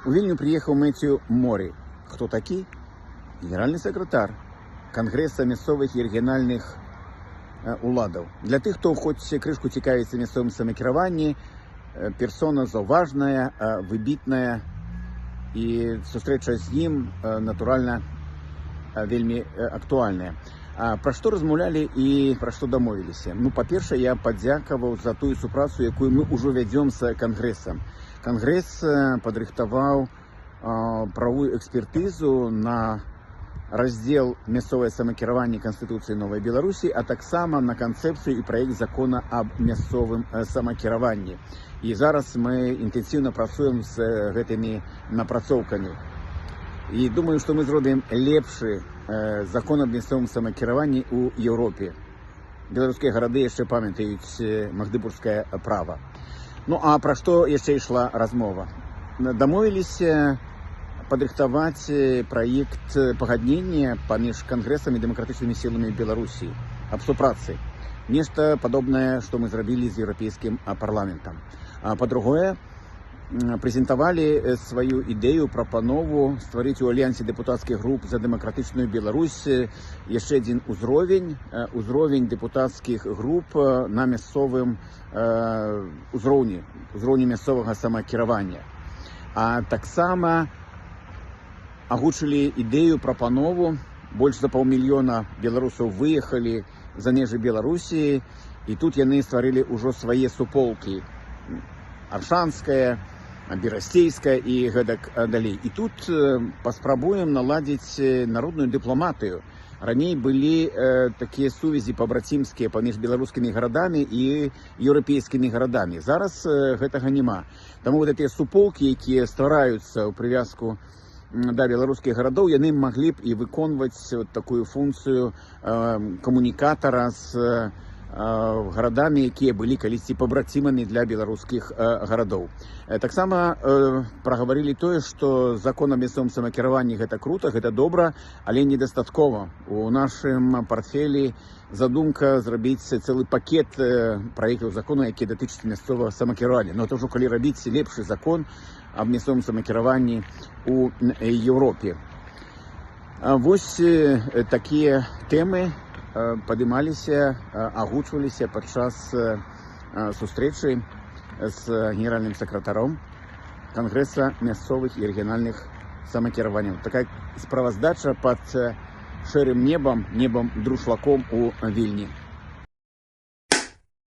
У Вільню приїхав Меттью Морі. Хто такий? Генеральний секретар Конгресу місцевих і регіональних уладів. Для тих, хто хоч кришку цікавиться місцевим самокеруванням, персона зауважна, вибітна, і зустріча з ним, натурально, вельми актуальна. Про що розмовляли і про що домовилися? Ну, по-перше, я подякував за ту супрацю, яку ми вже ведемо з Конгресом. Конгрес підрихтував правову експертизу на розділ «Місцеве самокерування Конституції Нової Білорусі», а так само на концепцію і проєкт закону об місцевому самокеруванні. І зараз ми інтенсивно працюємо з гэтымі напрацовками. І думаю, що ми зробимо лепший закон об місцевому самокеруванні у Європі. Білоруські городи ще пам'ятають магдебурзьке право. Ну, а про що ще йшла розмова? Домовилися падрыхтаваць проект пагаднення паміж Конгресом і дэмакратычнымі сіламі Беларусі аб супрацы. Нешта падобнае, што мы зрабілі з Еўрапейскім парламентам. Па-другое, прэзентавалі сваю ідэю, прапанову стварыць у альянсе дэпутацкіх груп за дэмакратычную Беларусь яшчэ адзін узровень дэпутацкіх груп на мясцовым узроўні мясцовага самакіравання. А таксама агучылі ідэю, прапанову. Больш за 500 000 беларусаў выехалі за межы Беларусі, і тут яны стварылі ўжо свае суполкі. Аршанская, Берасцейская і гэтак далей. І тут паспрабуем наладзіць народную дыпламатыю. Раней былі такія сувязі пабрацімскія паміж беларускімі гарадамі і еўрапейскімі гарадамі. Зараз гэтага няма. Таму вот гэтыя суполкі, якія ствараюцца ў прывязку да беларускіх гарадоў, яны маглі б і выконваць такую функцыю камунікатара з гарадамі, якія былі калісьці пабрацімамі для беларускіх гарадоў. Таксама прагаварылі тое, што закон аб мясцовым самакіраванні гэта крута, гэта добра, але недастаткова. У нашым партфелі задумка зрабіць цэлы пакет праектаў закону, які датычаць мясцовага самакіравання. Но ўжо калі рабіць лепшы закон аб мясцовым самакіраванні у Еўропе. Вось такія тэмы падымаліся, агучваліся падчас сустрэчы з генеральным сакратаром Конгреса мясцовых і рэгіянальных самакіраванняў. Такая справаздача пад шэрым небам друшлаком у Вільні.